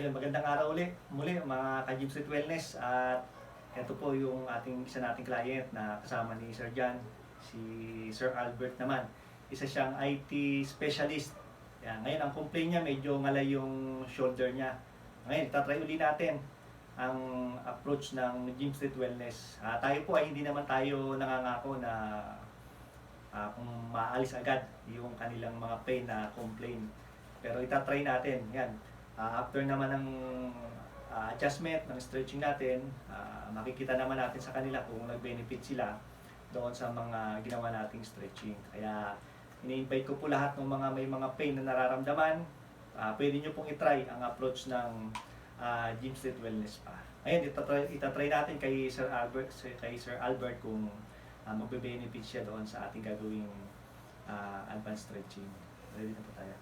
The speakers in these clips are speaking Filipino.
Ayun, magandang araw ulit, muli mga ka-Gym Street Wellness at ito po yung isa nating client na kasama ni Sir John, si Sir Albert naman. Isa siyang IT specialist. Yan, ngayon ang complaint niya medyo ngalay yung shoulder niya. Ngayon, tatry uli natin ang approach ng Gym Street Wellness. Tayo po ay hindi naman tayo nangangako na kung maalis agad yung kanilang mga pain na complaint. Pero itatry natin. Yan. After naman ng adjustment, ng stretching natin, makikita naman natin sa kanila kung nag-benefit sila doon sa mga ginawa nating stretching. Kaya ini-invite ko po lahat ng mga may mga pain na nararamdaman, pwede nyo pong itry ang approach ng Gym Street Wellness pa. Ngayon, itatry natin kay Sir Albert kung magbe-benefit siya doon sa ating gagawing advanced stretching. Ready na po tayo.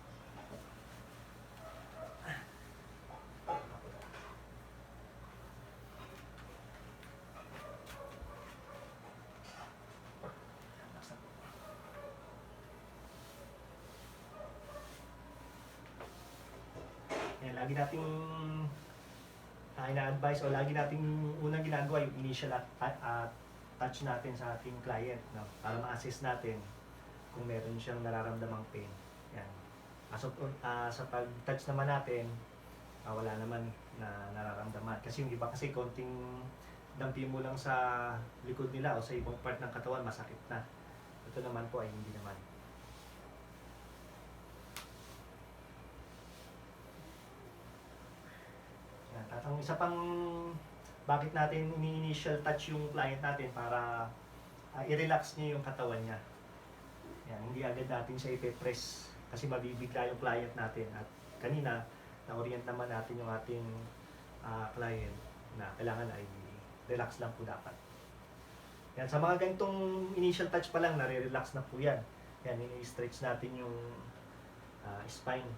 Yan, lagi nating ina-advise o lagi nating unang ginagawa yung initial touch natin sa ating client, no? Para ma-assess natin kung meron siyang nararamdamang pain. Yan. Sa pag-touch naman natin, wala naman na nararamdaman. Kasi yung iba kasi konting dampi mo lang sa likod nila o sa ibang part ng katawan, masakit na. Ito naman po ay hindi naman. Ang isa pang bakit natin ini-initial touch yung client natin para i-relax niya yung katawan niya. Yan, hindi agad natin siya ipe-press kasi mabibigla yung client natin. At kanina, na-orient naman natin yung ating client na kailangan ay relax lang po dapat. Yan, sa mga ganitong initial touch pa lang, nare-relax na po yan. Yan, ini-stretch natin yung spine.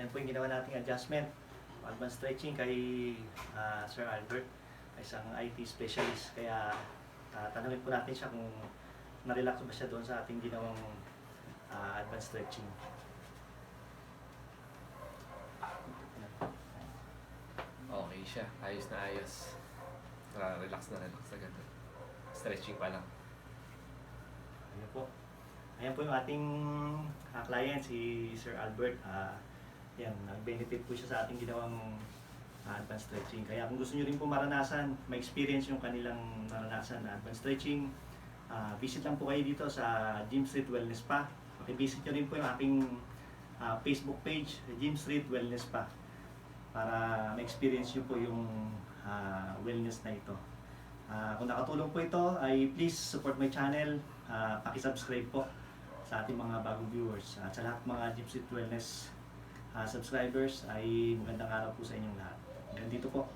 yan po yung ginawa nating adjustment, advanced stretching kay Sir Albert, isang IT specialist. Kaya tanungin po natin siya kung na-relax ba siya doon sa ating ginawang advanced stretching. Okay siya. Ayos na ayos. Relax na ganda. Stretching pa lang. Ayan po. Ayan po yung ating client, si Sir Albert. Yan, nag-benefit po siya sa ating ginawang advanced stretching. Kaya kung gusto nyo rin po maranasan, ma-experience yung kanilang naranasan na advanced stretching, visit lang po kayo dito sa Gym Street Wellness Spa. Visit nyo rin po yung aking Facebook page, Gym Street Wellness Spa, para ma-experience nyo po yung wellness na ito. Kung nakatulong po ito, ay please support my channel, paki-subscribe po sa ating mga bagong viewers. At sa lahat mga Gym Street Wellness subscribers, ay magandang araw po sa inyong lahat. Hanggang dito po.